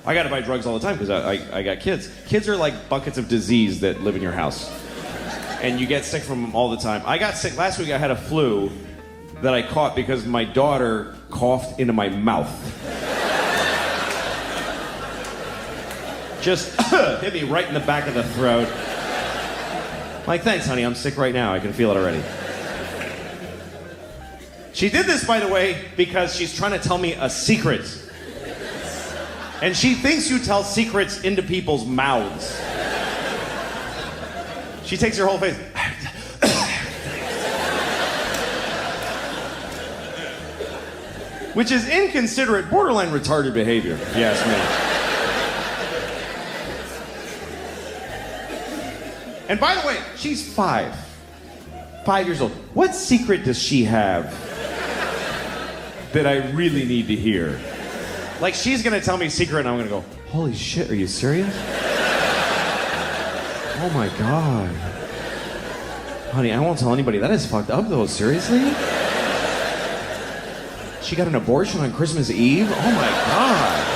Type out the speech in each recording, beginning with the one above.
I gotta buy drugs all the time because I got kids. Kids are like buckets of disease that live in your house. And you get sick from them all the time. I got sick last week. I had a flu that I caught because my daughter coughed into my mouth. Just hit me right in the back of the throat. Like, thanks, honey, I'm sick right now. I can feel it already. She did this, by the way, because she's trying to tell me a secret. And she thinks you tell secrets into people's mouths. She takes her whole face. Which is inconsiderate, borderline retarded behavior, if you ask me. And by the way, she's 5 years old. What secret does she have that I really need to hear? Like, she's gonna tell me a secret and I'm gonna go, holy shit, are you serious? Oh my God. Honey, I won't tell anybody. That is fucked up though, seriously? She got an abortion on Christmas Eve? Oh my God.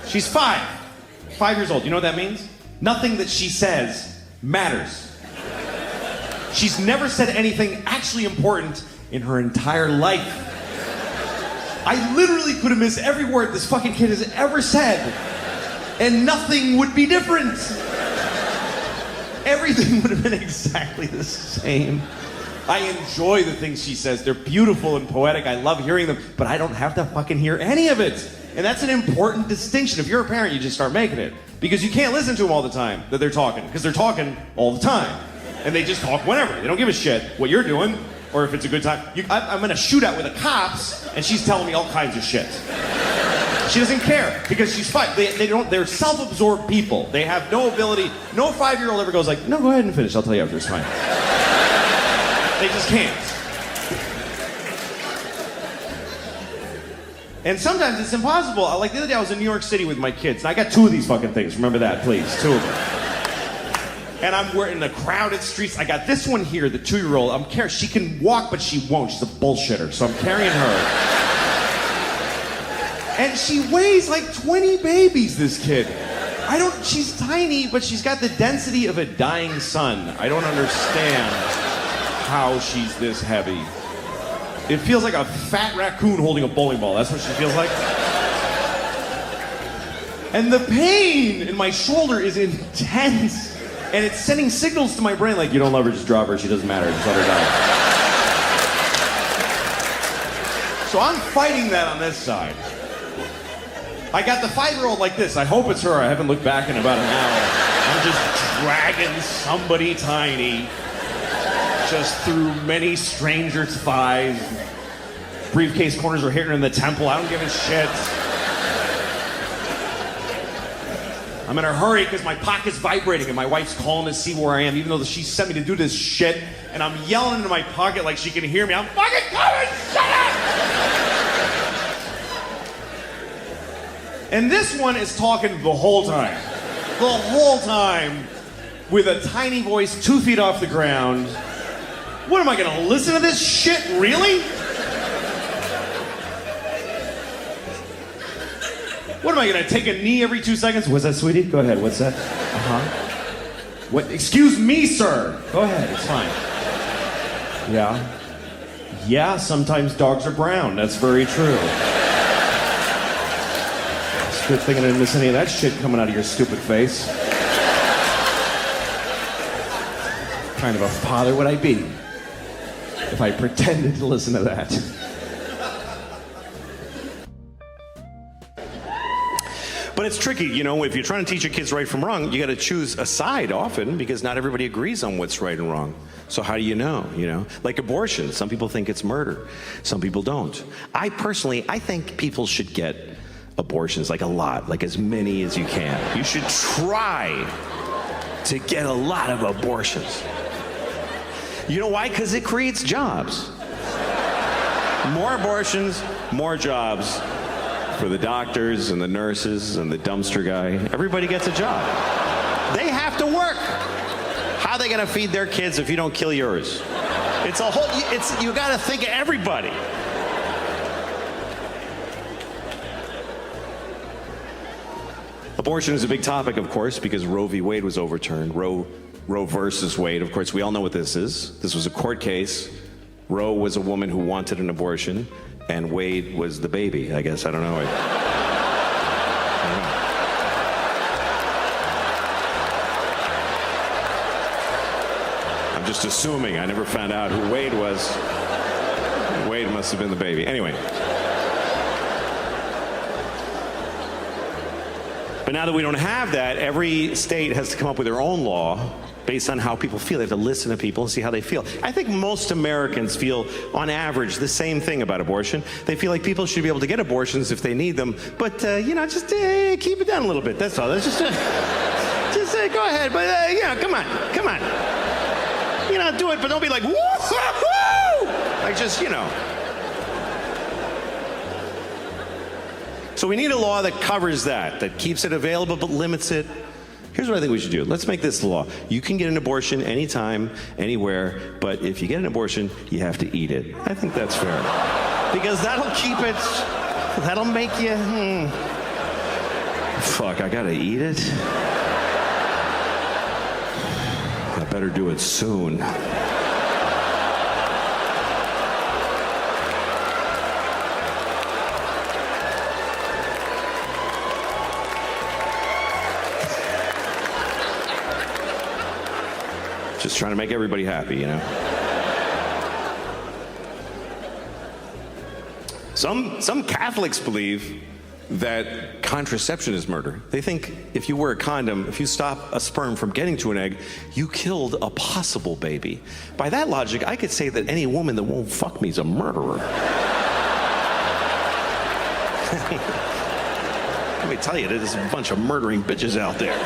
She's 5 years old. You know what that means? Nothing that she says matters. She's never said anything actually important in her entire life. I literally could have missed every word this fucking kid has ever said, and nothing would be different. Everything would have been exactly the same. I enjoy the things she says. They're beautiful and poetic. I love hearing them, but I don't have to fucking hear any of it. And that's an important distinction. If you're a parent, you just start making it. Because you can't listen to them all the time that they're talking. Because they're talking all the time. And they just talk whenever. They don't give a shit what you're doing or if it's a good time. I'm in a shootout with the cops and she's telling me all kinds of shit. She doesn't care because she's 5. They're self-absorbed people. They have no ability. No 5-year-old ever goes like, no, go ahead and finish. I'll tell you after. It's fine. They just can't. And sometimes it's impossible. Like the other day I was in New York City with my kids. And I got 2 of these fucking things. Remember that, please. 2 of them. And we're in the crowded streets. I got this one here, the 2-year-old. She can walk, but she won't. She's a bullshitter. So I'm carrying her. And she weighs like 20 babies, this kid. She's tiny, but she's got the density of a dying sun. I don't understand how she's this heavy. It feels like a fat raccoon holding a bowling ball. That's what she feels like. And the pain in my shoulder is intense. And it's sending signals to my brain like, you don't love her, just drop her. She doesn't matter. Just let her die. So I'm fighting that on this side. I got the 5-year-old like this. I hope it's her. I haven't looked back in about an hour. I'm just dragging somebody tiny just through many strangers' thighs. Briefcase corners are hitting her in the temple. I don't give a shit. I'm in a hurry because my pocket's vibrating and my wife's calling to see where I am, even though she sent me to do this shit. And I'm yelling into my pocket like she can hear me. I'm fucking coming! Shut up! And this one is talking the whole time. The whole time with a tiny voice 2 feet off the ground. What am I gonna listen to this shit? Really? What am I gonna take a knee every 2 seconds? What's that, sweetie? Go ahead, what's that? What? Excuse me, sir. Go ahead, it's fine. Yeah. Yeah, sometimes dogs are brown. That's very true. It's a good thing I didn't miss any of that shit coming out of your stupid face. What kind of a father would I be if I pretended to listen to that? But it's tricky, you know, if you're trying to teach your kids right from wrong, you got to choose a side often because not everybody agrees on what's right and wrong. So how do you know, Like abortion, some people think it's murder. Some people don't. I think people should get abortions, like a lot, like as many as you can. You should try to get a lot of abortions. You know why? Because it creates jobs. More abortions, more jobs. For the doctors and the nurses and the dumpster guy. Everybody gets a job. They have to work. How are they gonna feed their kids if you don't kill yours? It's a whole, you gotta think of everybody. Abortion is a big topic, of course, because Roe v. Wade was overturned. Roe versus Wade, of course, we all know what this is. This was a court case. Roe was a woman who wanted an abortion, and Wade was the baby, I guess. I don't know. I'm just assuming. I never found out who Wade was. Wade must have been the baby. Anyway. But now that we don't have that, every state has to come up with their own law based on how people feel. They have to listen to people and see how they feel. I think most Americans feel, on average, the same thing about abortion. They feel like people should be able to get abortions if they need them, but, just keep it down a little bit. That's all. That's just go ahead, but, come on. Do it, but don't be like, woo-hoo-hoo! Like, So we need a law that covers that keeps it available but limits it. Here's what I think we should do. Let's make this the law. You can get an abortion anytime, anywhere, but if you get an abortion, you have to eat it. I think that's fair. Because that'll make you, fuck, I gotta eat it? I better do it soon. Just trying to make everybody happy, Some Catholics believe that contraception is murder. They think if you wear a condom, if you stop a sperm from getting to an egg, you killed a possible baby. By that logic, I could say that any woman that won't fuck me is a murderer. Let me tell you, there's a bunch of murdering bitches out there.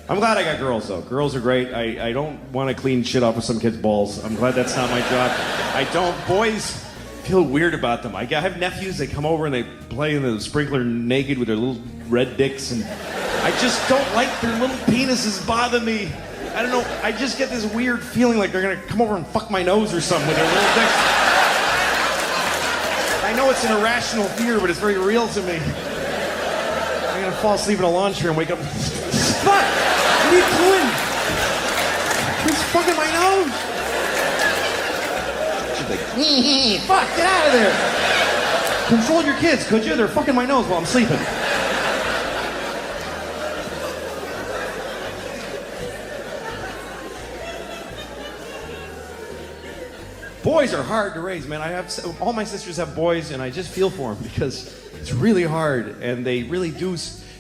I'm glad I got girls, though. Girls are great. I don't want to clean shit off of some kid's balls. I'm glad that's not my job. I don't. Boys feel weird about them. I have nephews, they come over and they play in the sprinkler naked with their little red dicks, and I just don't like their little penises bother me. I don't know. I just get this weird feeling like they're going to come over and fuck my nose or something with their little dicks. I know it's an irrational fear, but it's very real to me. I'm going to fall asleep in a lawn chair and wake up. Fuck! What are you doing? He's fucking my nose. She's like, fuck, get out of there. Control your kids, could you? They're fucking my nose while I'm sleeping. Boys are hard to raise, man. All my sisters have boys, and I just feel for them because it's really hard, and they really do.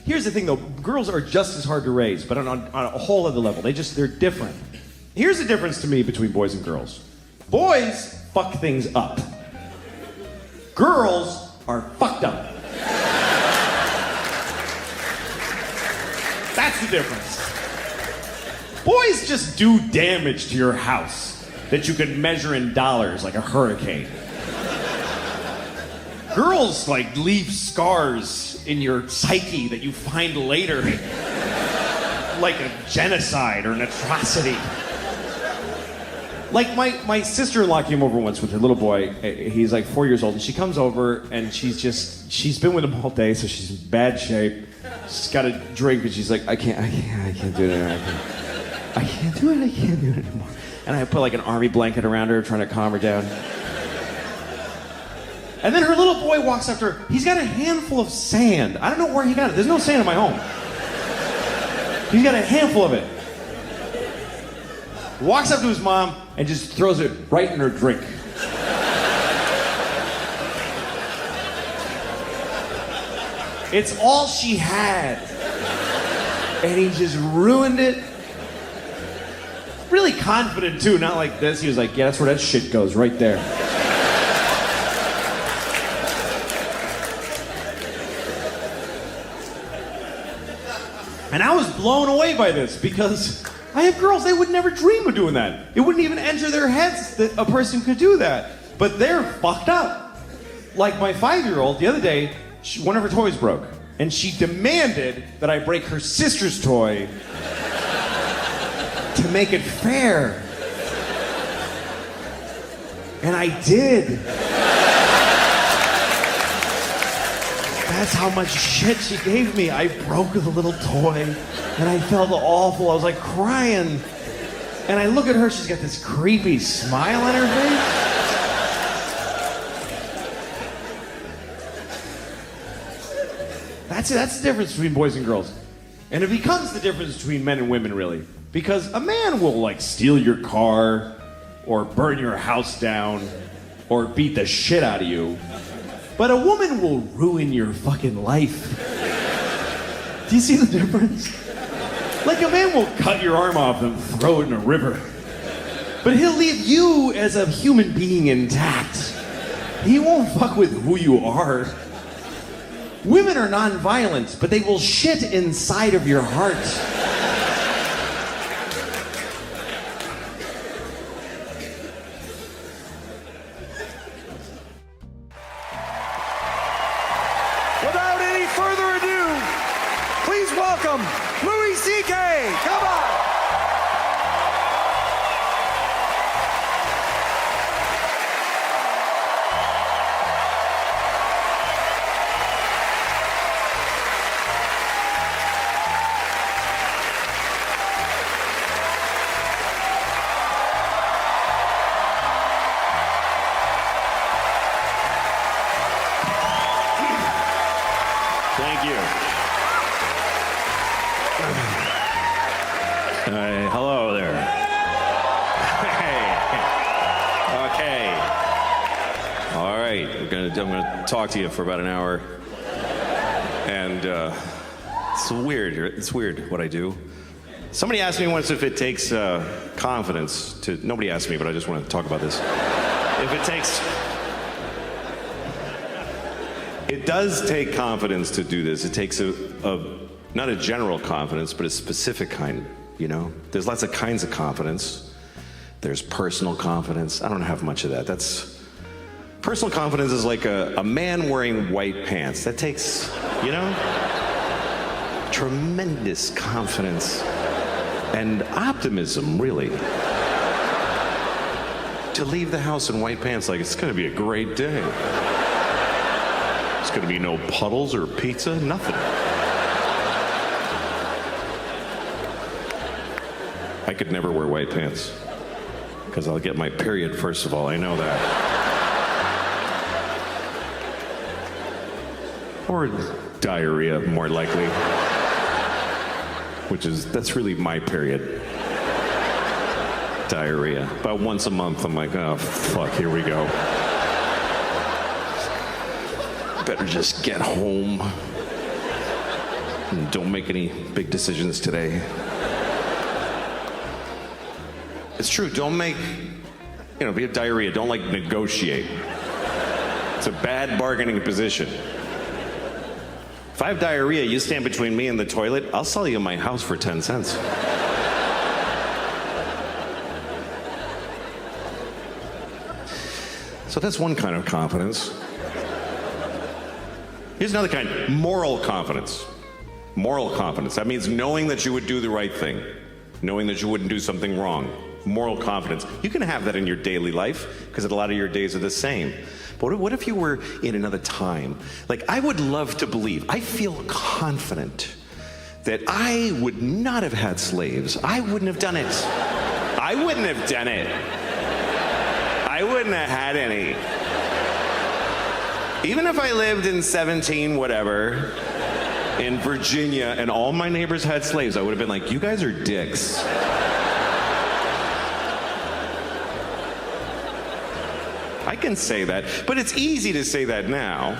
Here's the thing, though. Girls are just as hard to raise, but on a whole other level. They're different. Here's the difference to me between boys and girls. Boys fuck things up. Girls are fucked up. That's the difference. Boys just do damage to your house that you could measure in dollars like a hurricane. Girls, leave scars in your psyche that you find later, like a genocide or an atrocity. Like my sister-in-law came over once with her little boy. He's 4 years old, and she comes over and she's been with him all day, so she's in bad shape. She's got a drink, and she's like, I can't do it anymore. I can't do it anymore. And I put an army blanket around her, trying to calm her down. And then her little boy walks up to her. He's got a handful of sand. I don't know where he got it. There's no sand in my home. He's got a handful of it. Walks up to his mom and just throws it right in her drink. It's all she had. And he just ruined it. Really confident, too. Not like this. He was like, yeah, that's where that shit goes, right there. And I was blown away by this because I have girls, they would never dream of doing that. It wouldn't even enter their heads that a person could do that. But they're fucked up. Like my 5-year-old, the other day, one of her toys broke. and she demanded that I break her sister's toy to make it fair. And I did. That's how much shit she gave me. I broke the little toy, and I felt awful. I was like crying. And I look at her, she's got this creepy smile on her face. That's the difference between boys and girls. And it becomes the difference between men and women, really. Because a man will, like, steal your car, or burn your house down, or beat the shit out of you. But a woman will ruin your fucking life. Do you see the difference? Like, a man will cut your arm off and throw it in a river. But he'll leave you as a human being intact. He won't fuck with who you are. Women are non-violent, but they will shit inside of your heart. Without any further ado, please welcome Louis C.K. Come on. Thank you. Hello there. Hey. Okay. All right. I'm gonna talk to you for about an hour, and it's weird. It's weird what I do. Somebody asked me once if it takes confidence to. Nobody asked me, but I just want to talk about this. If it takes. It does take confidence to do this. It takes not a general confidence, but a specific kind, you know? There's lots of kinds of confidence. There's personal confidence. I don't have much of that. Personal confidence is like a man wearing white pants. That takes, you know, tremendous confidence and optimism, really. To leave the house in white pants like it's gonna be a great day. There's gonna be no puddles or pizza, nothing. I could never wear white pants because I'll get my period first of all, I know that. Or diarrhea, more likely. That's really my period. Diarrhea. About once a month, I'm like, oh, fuck, here we go. Better just get home. And don't make any big decisions today. It's true, don't make, if you have diarrhea, don't like negotiate. It's a bad bargaining position. If I have diarrhea, you stand between me and the toilet, I'll sell you my house for 10 cents. So that's one kind of confidence. Here's another kind, moral confidence. Moral confidence, that means knowing that you would do the right thing, knowing that you wouldn't do something wrong. Moral confidence. You can have that in your daily life because a lot of your days are the same. But what if you were in another time? Like, I would love to believe, I feel confident that I would not have had slaves. I wouldn't have done it. I wouldn't have done it. I wouldn't have had any. Even if I lived in 17 whatever in Virginia and all my neighbors had slaves, I would have been like, you guys are dicks. I can say that, but it's easy to say that now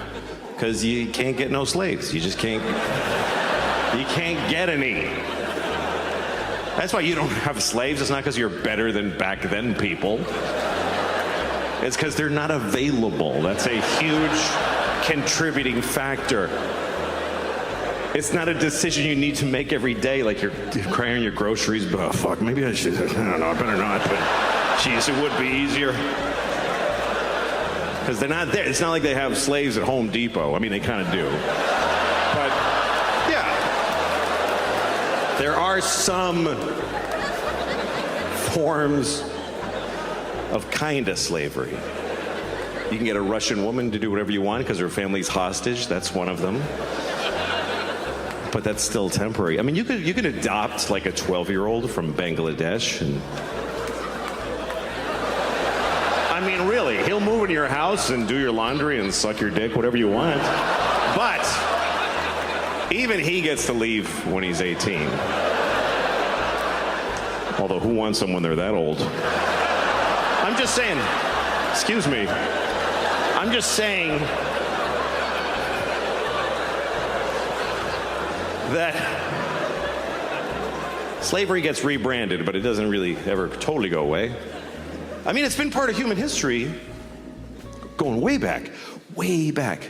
because you can't get no slaves. You just can't, you can't get any. That's why you don't have slaves. It's not because you're better than back then people. It's because they're not available. That's a huge contributing factor. It's not a decision you need to make every day, like you're crying your groceries, but oh, fuck, maybe I should, I don't know, I better not, but geez, it would be easier. Because they're not there. It's not like they have slaves at Home Depot. I mean, they kind of do. But There are some forms of kinda slavery. You can get a Russian woman to do whatever you want because her family's hostage. That's one of them. But that's still temporary. I mean, you could adopt like a 12-year-old from Bangladesh, and I mean, really, he'll move into your house and do your laundry and suck your dick, whatever you want. But even he gets to leave when he's 18. Although, who wants them when they're that old? I'm just saying, excuse me. I'm just saying that slavery gets rebranded, but it doesn't really ever totally go away. I mean, it's been part of human history going way back,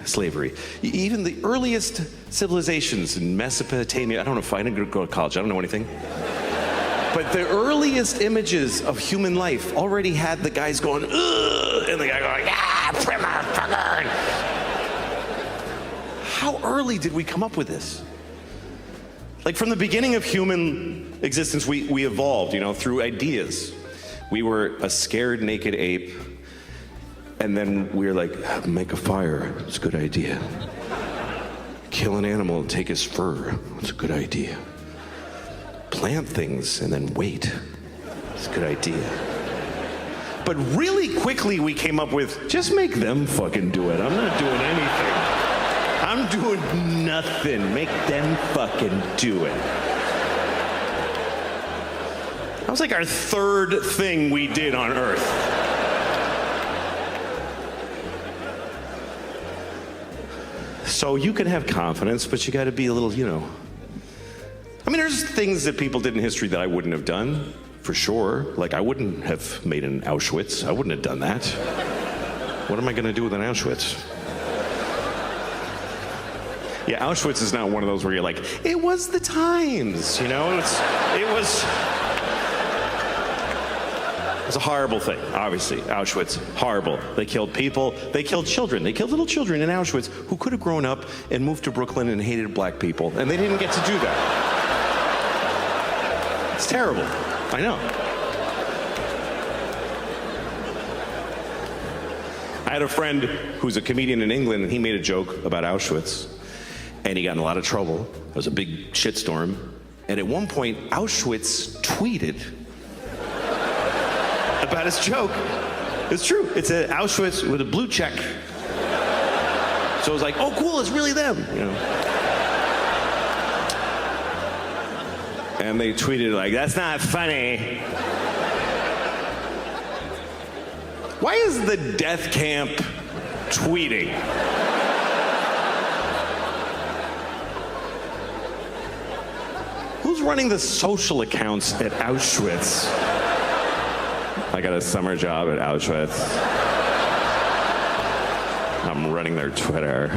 slavery. Even the earliest civilizations in Mesopotamia, I don't know if I didn't go to college, I don't know anything. But the earliest images of human life already had the guys going, ugh, and the guy going, ah, motherfucker. How early did we come up with this? Like from the beginning of human existence, we evolved, through ideas. We were a scared naked ape, and then we were like, make a fire, it's a good idea. Kill an animal and take his fur, it's a good idea. Plant things and then wait, it's a good idea. But really quickly we came up with, just make them fucking do it. I'm not doing anything. I'm doing nothing. Make them fucking do it. That was like our third thing we did on Earth. So you can have confidence, but you gotta be a little, I mean, there's things that people did in history that I wouldn't have done, for sure. Like, I wouldn't have made an Auschwitz. I wouldn't have done that. What am I gonna do with an Auschwitz? Yeah, Auschwitz is not one of those where you're like, it was the times, It was a horrible thing, obviously. Auschwitz, horrible. They killed people, they killed children. They killed little children in Auschwitz who could have grown up and moved to Brooklyn and hated black people, and they didn't get to do that. It's terrible, I know. I had a friend who's a comedian in England, and he made a joke about Auschwitz, and he got in a lot of trouble. There was a big shitstorm, and at one point, Auschwitz tweeted about his joke. It's true. It's an Auschwitz with a blue check. So it was like, oh, cool, it's really them, And they tweeted like, that's not funny. Why is the death camp tweeting? Who's running the social accounts at Auschwitz? I got a summer job at Auschwitz. I'm running their Twitter.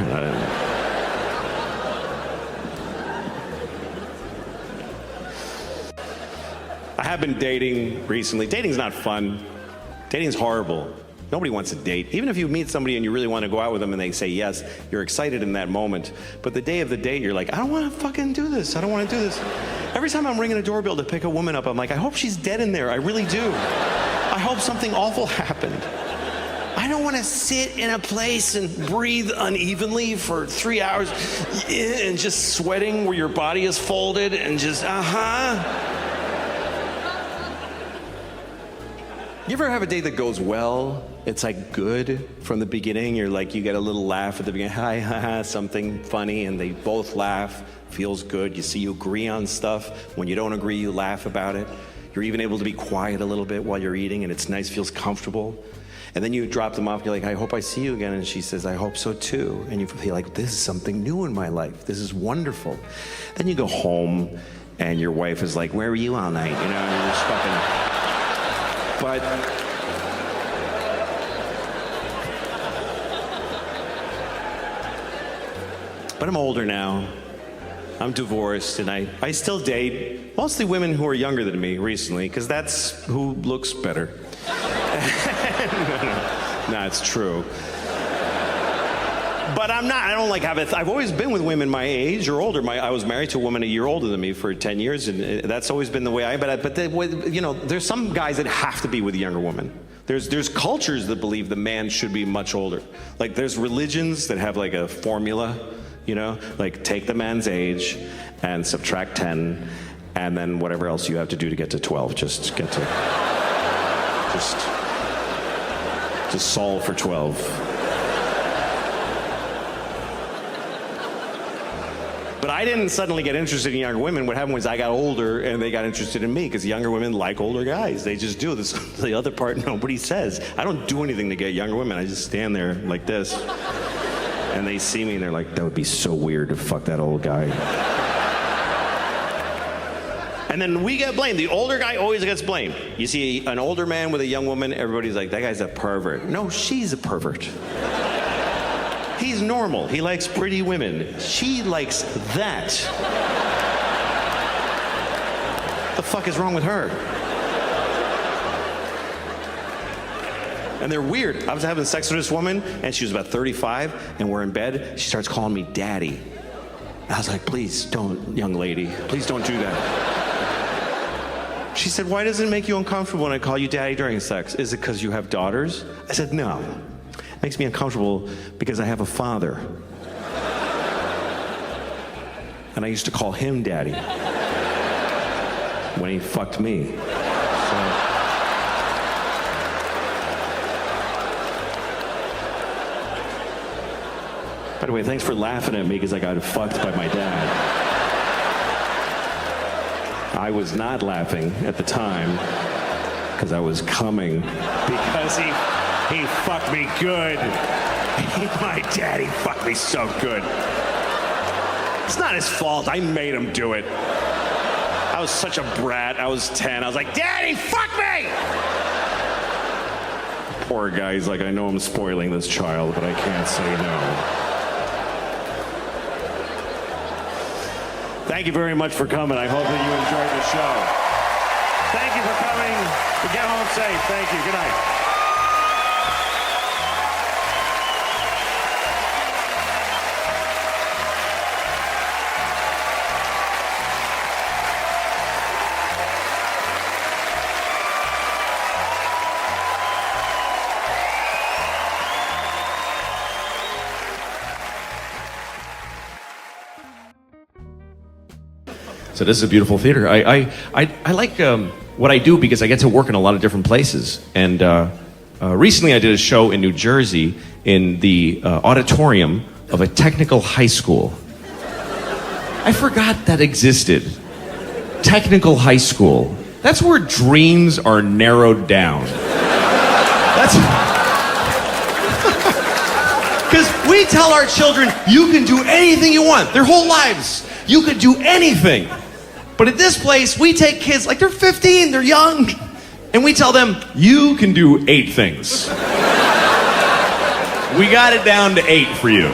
I have been dating recently. Dating's not fun. Dating's horrible. Nobody wants to date. Even if you meet somebody and you really want to go out with them and they say yes, you're excited in that moment. But the day of the date, you're like, I don't want to fucking do this. I don't want to do this. Every time I'm ringing a doorbell to pick a woman up, I'm like, I hope she's dead in there. I really do. I hope something awful happened. I don't want to sit in a place and breathe unevenly for 3 hours and just sweating where your body is folded and just, You ever have a date that goes well? It's like good from the beginning. You're like, you get a little laugh at the beginning. Hi, haha, something funny, and they both laugh. Feels good. You agree on stuff. When you don't agree, you laugh about it. You're even able to be quiet a little bit while you're eating, and it's nice, feels comfortable. And then you drop them off, you're like, I hope I see you again. And she says, I hope so too. And you feel like, this is something new in my life. This is wonderful. Then you go home, and your wife is like, where were you all night? And you're just fucking... But I'm older now. I'm divorced, and I still date mostly women who are younger than me recently, because that's who looks better. No, it's true. But I'm not. I don't like have it. I've always been with women my age or older. I was married to a woman a year older than me for 10 years, and that's always been the way I. But you know, there's some guys that have to be with a younger woman. There's cultures that believe the man should be much older. Like there's religions that have like a formula, you know, like take the man's age and subtract 10, and then whatever else you have to do to get to 12. Just solve for 12. But I didn't suddenly get interested in younger women. What happened was I got older and they got interested in me because younger women like older guys. They just do. This the other part nobody says. I don't do anything to get younger women. I just stand there like this. And they see me and they're like, that would be so weird to fuck that old guy. And then we get blamed. The older guy always gets blamed. You see an older man with a young woman, everybody's like, that guy's a pervert. No, she's a pervert. He's normal. He likes pretty women. She likes that. The fuck is wrong with her? And they're weird. I was having sex with this woman, and she was about 35, and we're in bed. She starts calling me daddy. I was like, please don't, young lady. Please don't do that. She said, why does it make you uncomfortable when I call you daddy during sex? Is it because you have daughters? I said, no. Makes me uncomfortable because I have a father. And I used to call him daddy when he fucked me. So. By the way, thanks for laughing at me because I got fucked by my dad. I was not laughing at the time because I was coming because he fucked me good. My daddy fucked me so good. It's not his fault. I made him do it. I was such a brat. I was 10. I was like, Daddy, fuck me! Poor guy. He's like, I know I'm spoiling this child, but I can't say no. Thank you very much for coming. I hope that you enjoyed the show. Thank you for coming. Get home safe. Thank you. Good night. So this is a beautiful theater. I like what I do because I get to work in a lot of different places. And recently I did a show in New Jersey in the auditorium of a technical high school. I forgot that existed. Technical high school. That's where dreams are narrowed down. That's... Because we tell our children, you can do anything you want. Their whole lives. You could do anything. But at this place, we take kids, like they're 15, they're young, and we tell them, you can do 8 things. We got it down to 8 for you.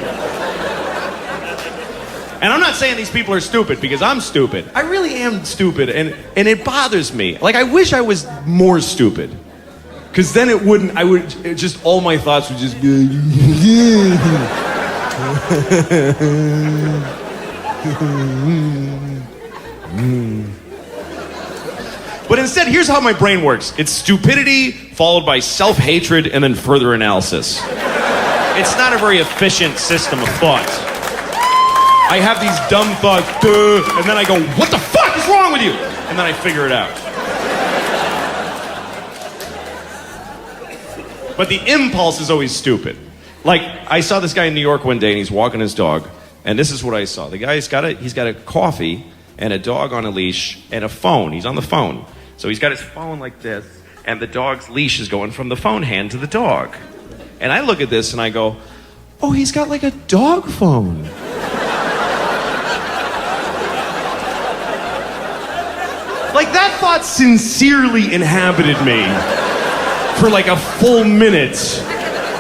And I'm not saying these people are stupid, because I'm stupid. I really am stupid, and it bothers me. Like, I wish I was more stupid. Because then all my thoughts would just be... But instead, here's how my brain works. It's stupidity followed by self-hatred and then further analysis. It's not a very efficient system of thought. I have these dumb thoughts, and then I go, what the fuck is wrong with you? And then I figure it out. But the impulse is always stupid. Like, I saw this guy in New York one day and he's walking his dog, and this is what I saw. The guy's got a coffee and a dog on a leash and a phone. He's on the phone. So he's got his phone like this, and the dog's leash is going from the phone hand to the dog. And I look at this and I go, oh, he's got like a dog phone. Like, that thought sincerely inhabited me for like a full minute.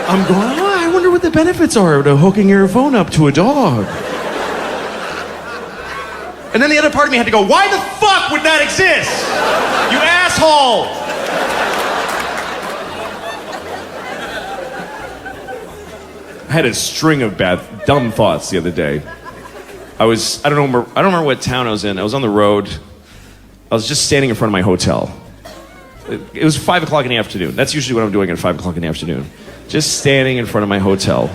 I'm going, oh, I wonder what the benefits are to hooking your phone up to a dog. And then the other part of me had to go, why the fuck would that exist? You asshole! I had a string of dumb thoughts the other day. I don't remember what town I was in. I was on the road. I was just standing in front of my hotel. It was 5 o'clock in the afternoon. That's usually what I'm doing at 5 o'clock in the afternoon. Just standing in front of my hotel.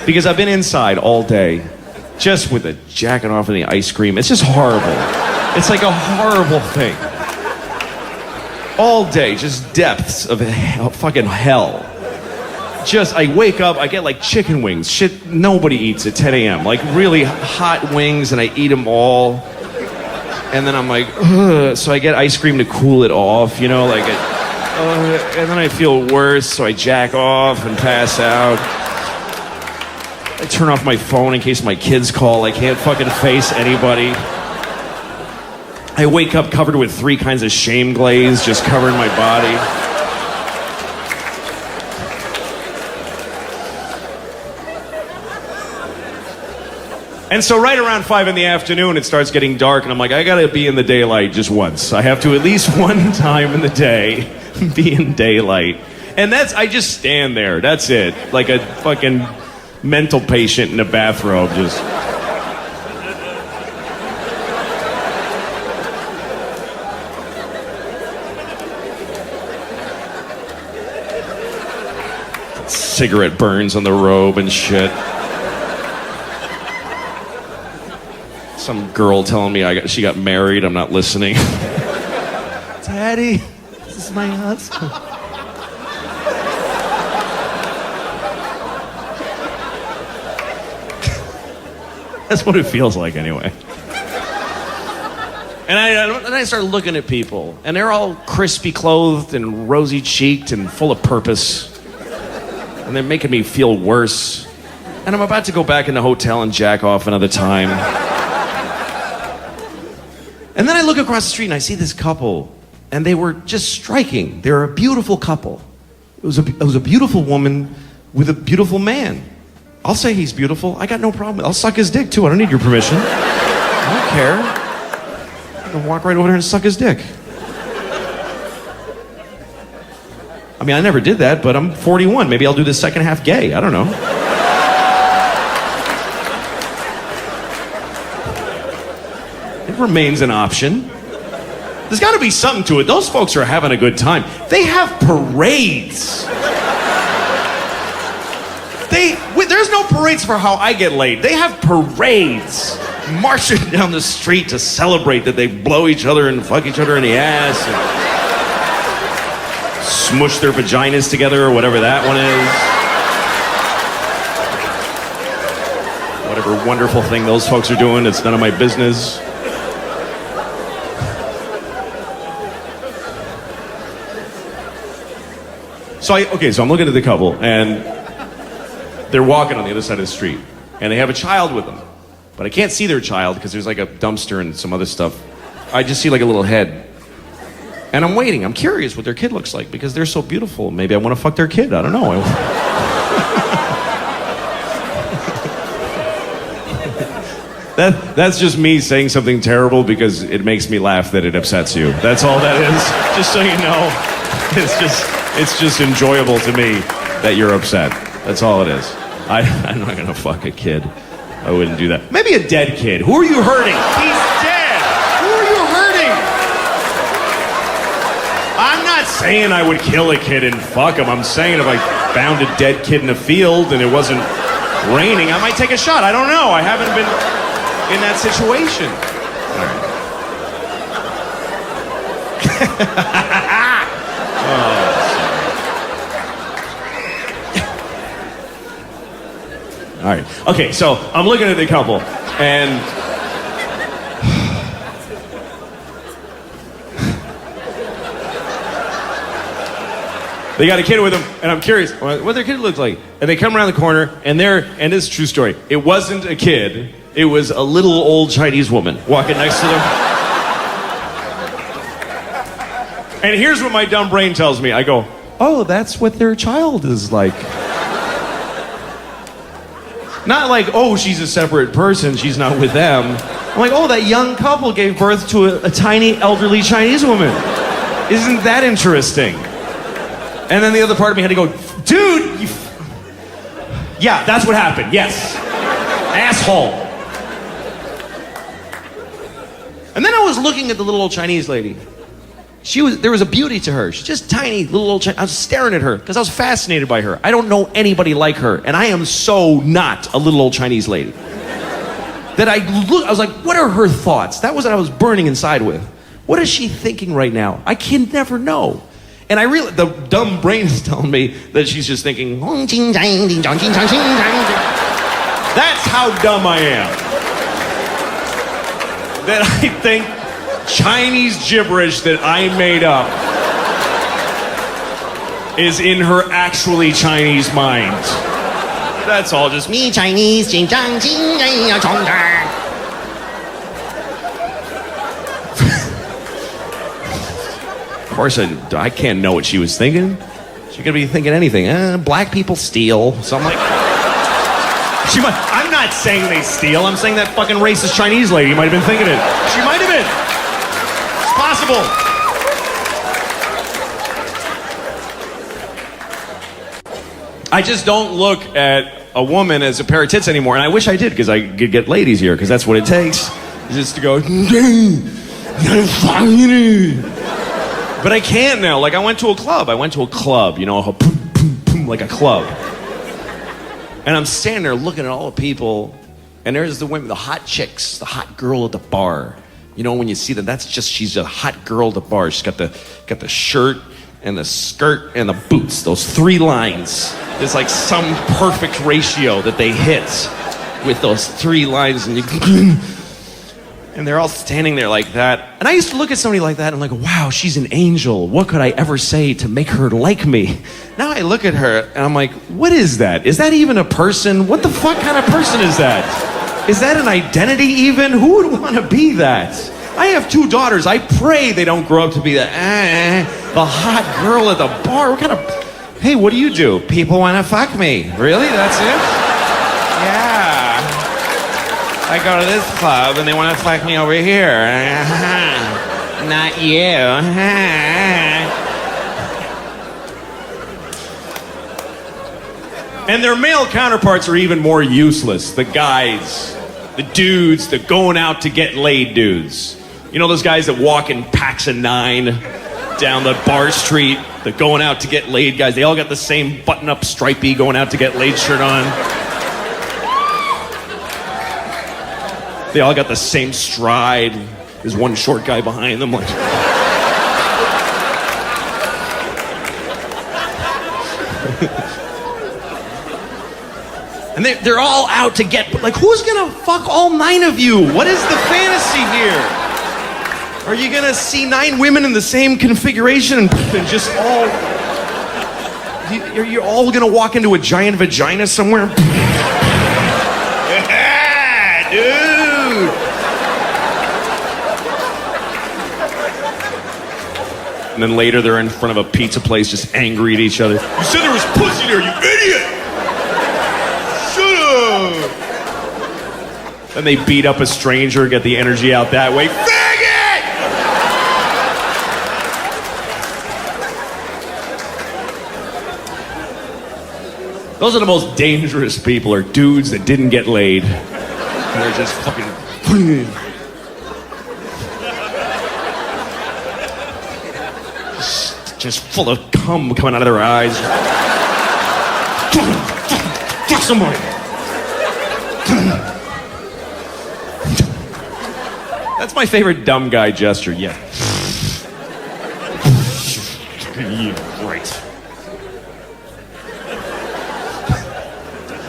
Because I've been inside all day, just with the jacking off of the ice cream. It's just horrible. It's like a horrible thing. All day, just depths of fucking hell. I wake up, I get like chicken wings. Shit nobody eats at 10 a.m. Like really hot wings, and I eat them all. And then I'm like, ugh. So I get ice cream to cool it off, you know, and then I feel worse, so I jack off and pass out. I turn off my phone in case my kids call. I can't fucking face anybody. I wake up covered with 3 kinds of shame glaze just covering my body. And so right around 5 in the afternoon, it starts getting dark, and I'm like, I gotta be in the daylight just once. I have to at least one time in the day be in daylight. And I just stand there. That's it. Like a fucking mental patient in a bathrobe, just. Cigarette burns on the robe and shit. Some girl telling me she got married. I'm not listening. Daddy, this is my husband. That's what it feels like anyway. And I start looking at people, and they're all crispy clothed and rosy cheeked and full of purpose. And they're making me feel worse. And I'm about to go back in the hotel and jack off another time. And then I look across the street and I see this couple, and they were just striking. They were a beautiful couple. It was a beautiful woman with a beautiful man. I'll say he's beautiful. I got no problem. I'll suck his dick too. I don't need your permission. I don't care. I'm gonna walk right over there and suck his dick. I mean, I never did that, but I'm 41. Maybe I'll do the second half gay. I don't know. It remains an option. There's got to be something to it. Those folks are having a good time. They have parades. There's no parades for how I get laid. They have parades marching down the street to celebrate that they blow each other and fuck each other in the ass and smush their vaginas together or whatever that one is. Whatever wonderful thing those folks are doing, it's none of my business. So I'm looking at the couple, and they're walking on the other side of the street, and they have a child with them. But I can't see their child because there's like a dumpster and some other stuff. I just see like a little head. And I'm waiting. I'm curious what their kid looks like because they're so beautiful. Maybe I want to fuck their kid. I don't know. That's just me saying something terrible because it makes me laugh that it upsets you. That's all that is. Just so you know. It's just enjoyable to me that you're upset. That's all it is. I'm not gonna fuck a kid. I wouldn't do that. Maybe a dead kid. Who are you hurting? He's dead. Who are you hurting? I'm not saying I would kill a kid and fuck him. I'm saying if I found a dead kid in a field and it wasn't raining, I might take a shot. I don't know. I haven't been in that situation. All right. All right. Okay, so I'm looking at the couple, and they got a kid with them, and I'm curious what their kid looks like. And they come around the corner, and this is a true story. It wasn't a kid. It was a little old Chinese woman walking next to them. And here's what my dumb brain tells me. I go, oh, that's what their child is like. Not like, oh, she's a separate person, she's not with them. I'm like, oh, that young couple gave birth to a tiny, elderly Chinese woman. Isn't that interesting? And then the other part of me had to go, dude, Yeah, that's what happened. Yes. Asshole. And then I was looking at the little old Chinese lady. There was a beauty to her. She's just tiny, little old Chinese. I was staring at her because I was fascinated by her. I don't know anybody like her, and I am so not a little old Chinese lady. That I was like, what are her thoughts? That was what I was burning inside with. What is she thinking right now? I can never know. And I realized the dumb brain is telling me that she's just thinking, that's how dumb I am. That I think Chinese gibberish that I made up is in her actually Chinese mind. That's all just me, Chinese. Of course, I can't know what she was thinking. She could be thinking anything. Black people steal. So I'm like, I'm not saying they steal. I'm saying that fucking racist Chinese lady might have been thinking it. She might have been. It's possible. I just don't look at a woman as a pair of tits anymore, and I wish I did, because I could get ladies here, because that's what it takes, just to go, but I can't now. Like, I went to a club, you know, like a club. And I'm standing there looking at all the people, and there's the women, the hot chicks, the hot girl at the bar. You know, when you see them, she's a hot girl at the bar. She's got the shirt and the skirt and the boots, those three lines. There's like some perfect ratio that they hit with those three lines, and and they're all standing there like that. And I used to look at somebody like that and I'm like, wow, she's an angel. What could I ever say to make her like me? Now I look at her and I'm like, what is that? Is that even a person? What the fuck kind of person is that? Is that an identity even? Who would want to be that? I have two daughters. I pray they don't grow up to be the hot girl at the bar. What kind of... Hey, what do you do? People want to fuck me. Really? That's it? Yeah. I go to this club and they want to fuck me over here. Not you. And their male counterparts are even more useless. The guys, the dudes, the going out to get laid dudes. You know those guys that walk in packs of 9 down the bar street, the going out to get laid guys? They all got the same button-up stripey going out to get laid shirt on. They all got the same stride. There's one short guy behind them, like... And they're all out to get... Like, who's gonna fuck all 9 of you? What is the fantasy here? Are you gonna see 9 women in the same configuration and just all... You're all gonna walk into a giant vagina somewhere? Yeah, dude! And then later they're in front of a pizza place just angry at each other. You said there was pussy there, you idiot! Shut up! Then they beat up a stranger, get the energy out that way. Faggot! Those are the most dangerous people, are dudes that didn't get laid. And they're just fucking... just full of cum coming out of their eyes. Fuck somebody. That's my favorite dumb guy gesture, yeah. Right.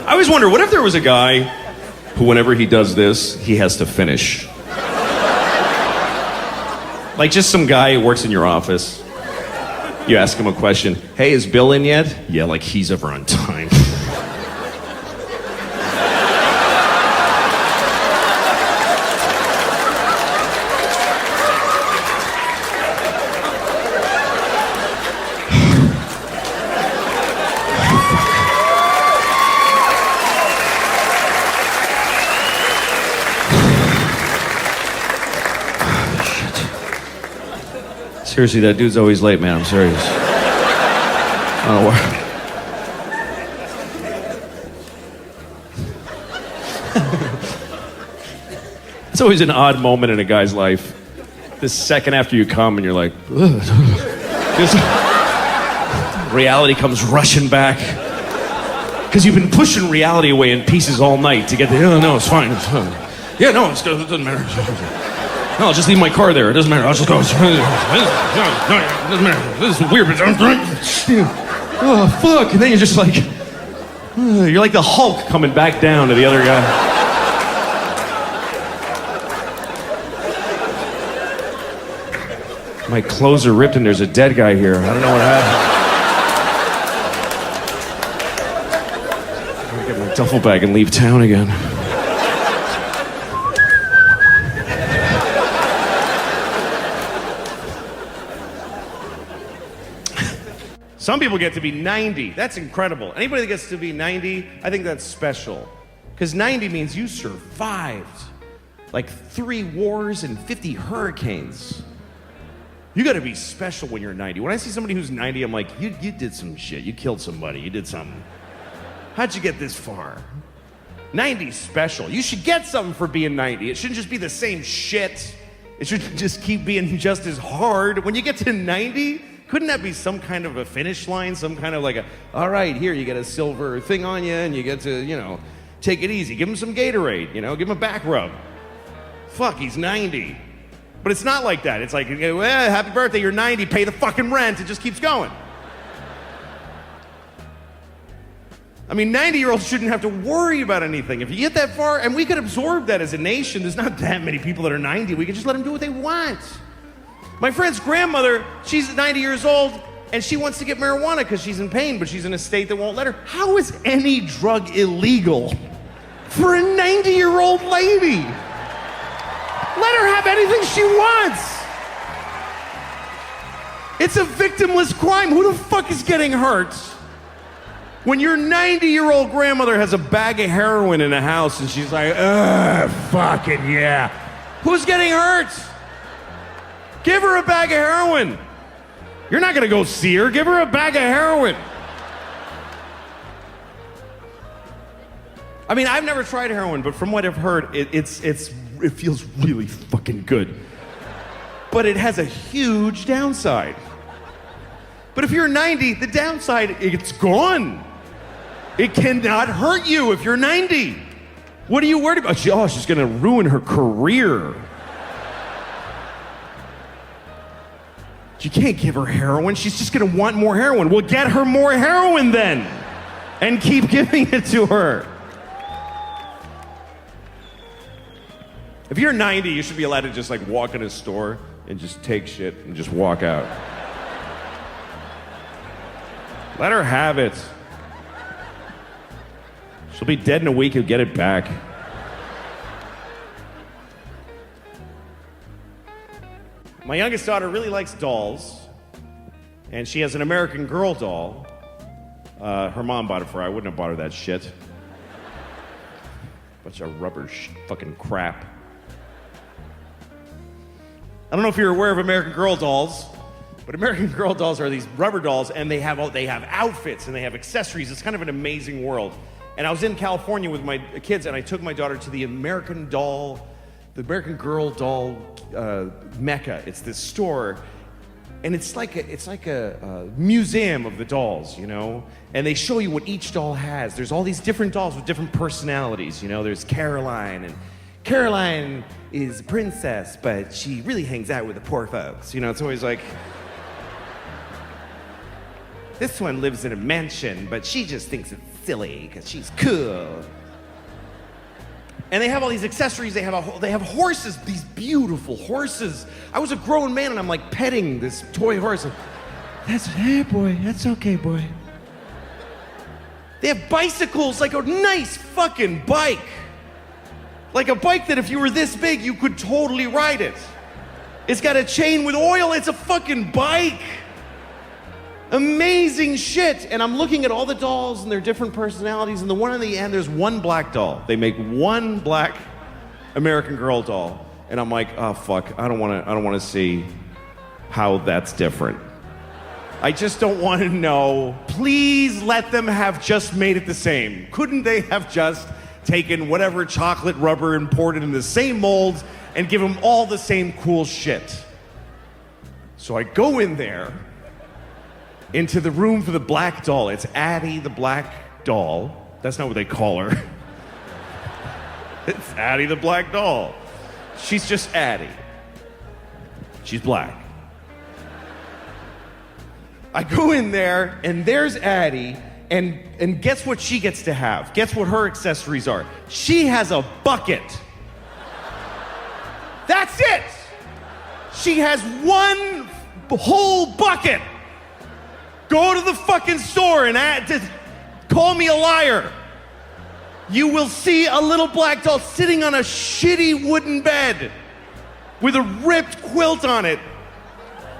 I always wonder, what if there was a guy who, whenever he does this, he has to finish? Like just some guy who works in your office. You ask him a question. Hey, is Bill in yet? Yeah, like he's ever on time. Seriously, that dude's always late, man. I'm serious. I don't know It's always an odd moment in a guy's life. The second after you come and you're like, ugh. Just, reality comes rushing back. Because you've been pushing reality away in pieces all night to get the, oh, no, it's fine. It's fine. Yeah, no, it doesn't matter. No, I'll just leave my car there. It doesn't matter. I'll just go. It doesn't matter. This is weird, but oh, fuck. And then you're just like, you're like the Hulk coming back down to the other guy. My clothes are ripped and there's a dead guy here. I don't know what happened. I'm gonna get my duffel bag and leave town again. Some people get to be 90. That's incredible. Anybody that gets to be 90, I think that's special. Because 90 means you survived like 3 wars and 50 hurricanes. You gotta be special when you're 90. When I see somebody who's 90, I'm like, you did some shit. You killed somebody. You did something. How'd you get this far? 90's special. You should get something for being 90. It shouldn't just be the same shit. It should just keep being just as hard. When you get to 90, couldn't that be some kind of a finish line? Some kind of like all right, here, you get a silver thing on you and you get to, take it easy. Give him some Gatorade, give him a back rub. Fuck, he's 90. But it's not like that. It's like, well, happy birthday, you're 90, pay the fucking rent. It just keeps going. I mean, 90-year-olds shouldn't have to worry about anything. If you get that far, and we could absorb that as a nation, there's not that many people that are 90. We could just let them do what they want. My friend's grandmother, she's 90 years old, and she wants to get marijuana because she's in pain, but she's in a state that won't let her. How is any drug illegal for a 90-year-old lady? Let her have anything she wants. It's a victimless crime. Who the fuck is getting hurt? When your 90-year-old grandmother has a bag of heroin in the house and she's like, fucking yeah. Who's getting hurt? Give her a bag of heroin. You're not gonna go see her. Give her a bag of heroin. I mean, I've never tried heroin, but from what I've heard, it feels really fucking good. But it has a huge downside. But if you're 90, the downside, it's gone. It cannot hurt you if you're 90. What are you worried about? She's gonna ruin her career. You can't give her heroin. She's just gonna want more heroin. Well, get her more heroin then. And keep giving it to her. If you're 90, you should be allowed to just like walk in a store and just take shit and just walk out. Let her have it. She'll be dead in a week, you'll get it back. My youngest daughter really likes dolls, and she has an American Girl doll. Her mom bought it for her. I wouldn't have bought her that shit. Bunch of rubber fucking crap. I don't know if you're aware of American Girl dolls, but American Girl dolls are these rubber dolls, and they have outfits and they have accessories. It's kind of an amazing world. And I was in California with my kids, and I took my daughter to the American Girl doll mecca. It's this store, and it's like a museum of the dolls, And they show you what each doll has. There's all these different dolls with different personalities, There's Caroline, and Caroline is a princess, but she really hangs out with the poor folks. It's always like, this one lives in a mansion, but she just thinks it's silly because she's cool. And they have all these accessories. They have horses, these beautiful horses. I was a grown man, and I'm like petting this toy horse. Hey, boy, that's okay, boy. They have bicycles, like a nice fucking bike. Like a bike that if you were this big, you could totally ride it. It's got a chain with oil. It's a fucking bike. Amazing shit. And I'm looking at all the dolls and their different personalities, and the one on the end, there's one black doll. They make one black American Girl doll. And I'm like, oh fuck, I don't wanna see how that's different. I just don't want to know. Please let them have just made it the same. Couldn't they have just taken whatever chocolate rubber and poured it in the same molds and give them all the same cool shit. So I go in there, into the room for the black doll. It's Addie the black doll. That's not what they call her. It's Addie the black doll. She's just Addie. She's black. I go in there, and there's Addie, and guess what she gets to have? Guess what her accessories are? She has a bucket. That's it. She has one whole bucket. Go to the fucking store and call me a liar. You will see a little black doll sitting on a shitty wooden bed with a ripped quilt on it,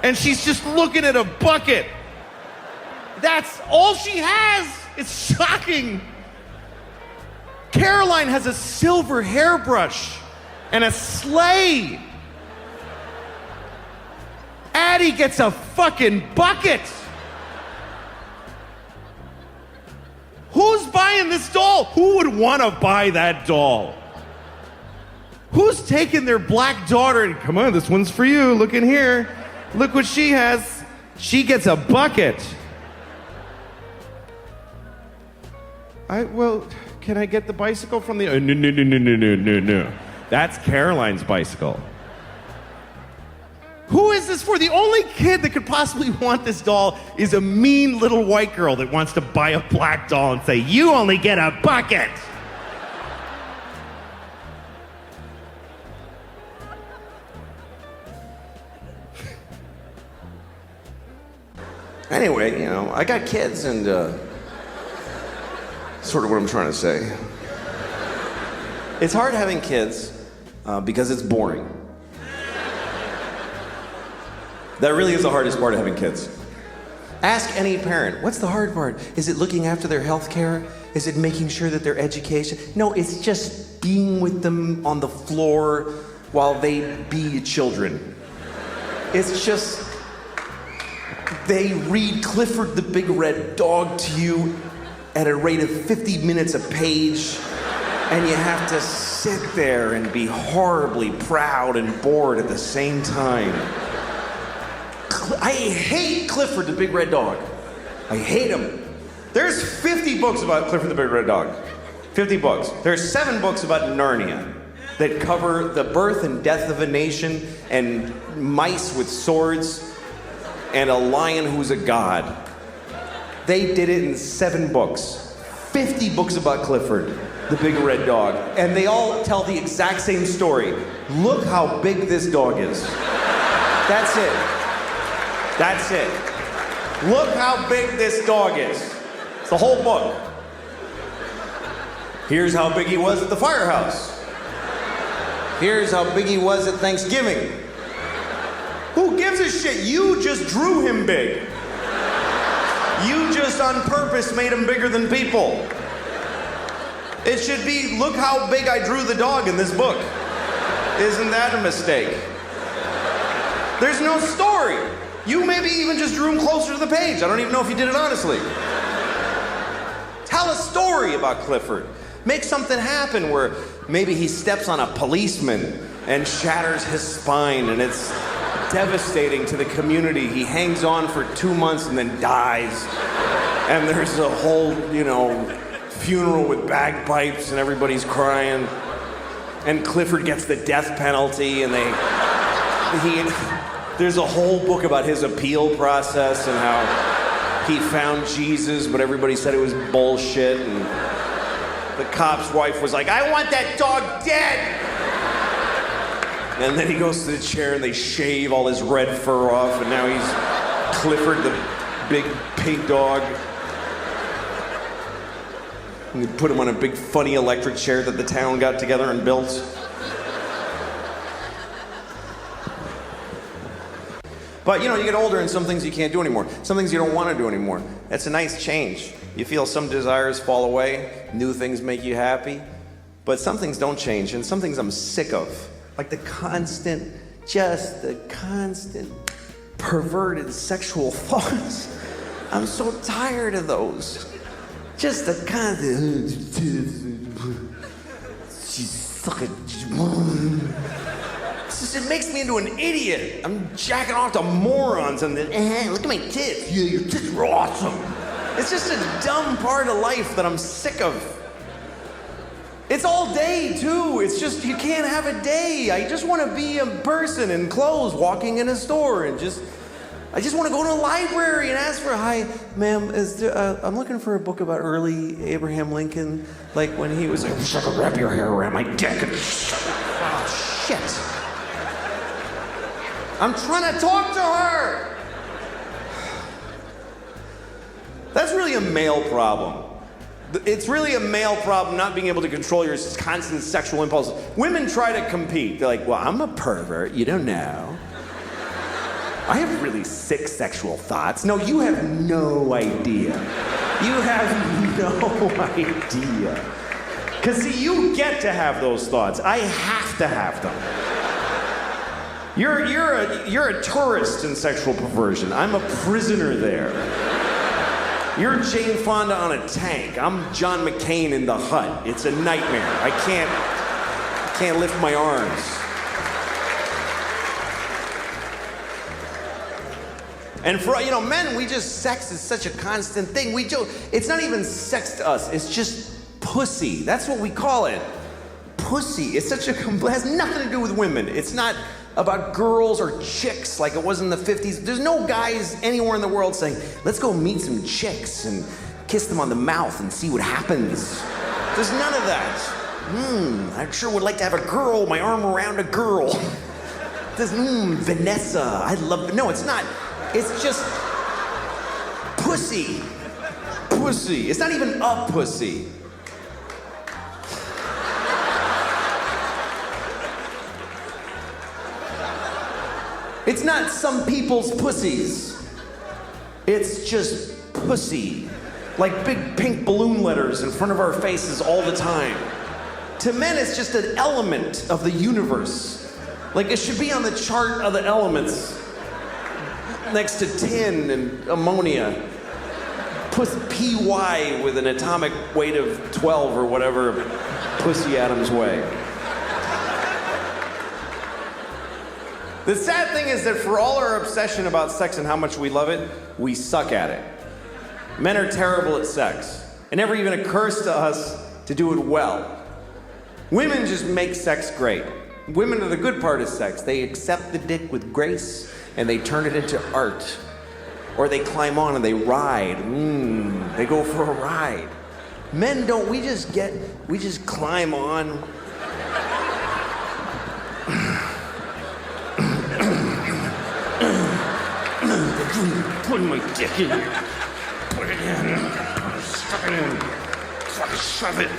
and she's just looking at a bucket. That's all she has. It's shocking. Caroline has a silver hairbrush and a sleigh. Addie gets a fucking bucket. Who's buying this doll? Who would want to buy that doll? Who's taking their black daughter and, come on, this one's for you. Look in here. Look what she has. She gets a bucket. Well, can I get the bicycle from the... No. That's Caroline's bicycle. Who is this for? The only kid that could possibly want this doll is a mean little white girl that wants to buy a black doll and say, you only get a bucket. Anyway, I got kids, and sort of what I'm trying to say. It's hard having kids because it's boring. That really is the hardest part of having kids. Ask any parent, what's the hard part? Is it looking after their health care? Is it making sure that their education? No, it's just being with them on the floor while they be children. It's just, they read Clifford the Big Red Dog to you at a rate of 50 minutes a page, and you have to sit there and be horribly proud and bored at the same time. I hate Clifford the Big Red Dog. I hate him. There's 50 books about Clifford the Big Red Dog. 50 books. There's 7 books about Narnia that cover the birth and death of a nation and mice with swords and a lion who's a god. They did it in 7 books. 50 books about Clifford the Big Red Dog. And they all tell the exact same story. Look how big this dog is. That's it. That's it. Look how big this dog is. It's the whole book. Here's how big he was at the firehouse. Here's how big he was at Thanksgiving. Who gives a shit? You just drew him big. You just on purpose made him bigger than people. It should be, look how big I drew the dog in this book. Isn't that a mistake? There's no story. You maybe even just drew him closer to the page. I don't even know if you did it honestly. Tell a story about Clifford. Make something happen where maybe he steps on a policeman and shatters his spine, and it's devastating to the community. He hangs on for 2 months and then dies. And there's a whole, funeral with bagpipes and everybody's crying. And Clifford gets the death penalty, and there's a whole book about his appeal process and how he found Jesus, but everybody said it was bullshit. And the cop's wife was like, I want that dog dead. And then he goes to the chair and they shave all his red fur off, and now he's Clifford the big pink dog. And they put him on a big funny electric chair that the town got together and built. But you get older and some things you can't do anymore. Some things you don't want to do anymore. That's a nice change. You feel some desires fall away, new things make you happy. But some things don't change, and some things I'm sick of. Like the constant perverted sexual thoughts. I'm so tired of those. Just the constant. she's sucking. It makes me into an idiot. I'm jacking off to morons and then, look at my tits. Yeah, your tits are awesome. It's just a dumb part of life that I'm sick of. It's all day, too. It's just, you can't have a day. I just want to be a person in clothes walking in a store and I just want to go to a library and ask for, hi, ma'am, I'm looking for a book about early Abraham Lincoln, like when he was like, shut up, wrap your hair around my dick. Oh, shit. I'm trying to talk to her. That's really a male problem. It's really a male problem not being able to control your constant sexual impulses. Women try to compete. They're like, well, I'm a pervert. You don't know. I have really sick sexual thoughts. No, you have no idea. You have no idea. Because, see, you get to have those thoughts. I have to have them. You're a tourist in sexual perversion. I'm a prisoner there. You're Jane Fonda on a tank. I'm John McCain in The Hut. It's a nightmare. I can't lift my arms. And for, men, sex is such a constant thing. It's not even sex to us. It's just pussy. That's what we call it. Pussy. It's it has nothing to do with women. It's not about girls or chicks like it was in the 50s. There's no guys anywhere in the world saying, let's go meet some chicks and kiss them on the mouth and see what happens. There's none of that. I sure would like to have a girl, my arm around a girl. This, Vanessa, I love, no, it's not. It's just pussy. Pussy. It's not even a pussy. It's not some people's pussies. It's just pussy. Like big pink balloon letters in front of our faces all the time. To men, it's just an element of the universe. Like it should be on the chart of the elements. Next to tin and ammonia. PY with an atomic weight of 12 or whatever pussy atoms weigh. The sad thing is that for all our obsession about sex and how much we love it, we suck at it. Men are terrible at sex. It never even occurs to us to do it well. Women just make sex great. Women are the good part of sex. They accept the dick with grace and they turn it into art. Or they climb on and they ride. They go for a ride. Men don't, we just climb on. Put my dick in here. Put it in. Stuff it in. Fucking shove it.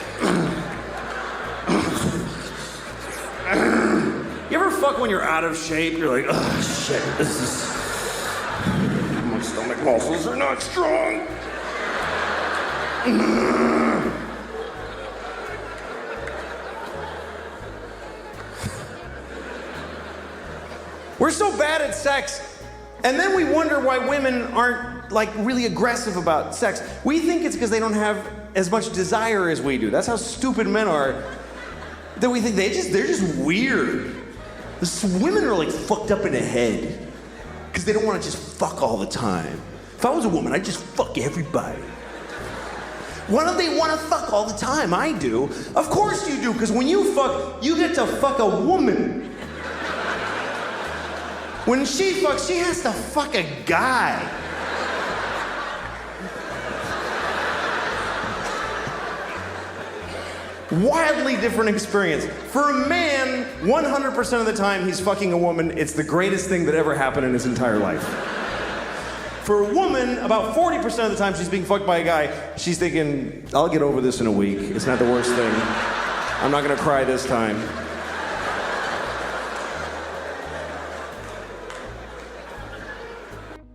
You ever fuck when you're out of shape? You're like, oh shit, my stomach muscles are not strong. We're so bad at sex. And then we wonder why women aren't really aggressive about sex. We think it's because they don't have as much desire as we do. That's how stupid men are. That we think they're just weird. Women are fucked up in the head. Because they don't want to just fuck all the time. If I was a woman, I'd just fuck everybody. Why don't they want to fuck all the time? I do. Of course you do, because when you fuck, you get to fuck a woman. When she fucks, she has to fuck a guy. Wildly different experience. For a man, 100% of the time he's fucking a woman, it's the greatest thing that ever happened in his entire life. For a woman, about 40% of the time she's being fucked by a guy, she's thinking, I'll get over this in a week. It's not the worst thing. I'm not gonna cry this time.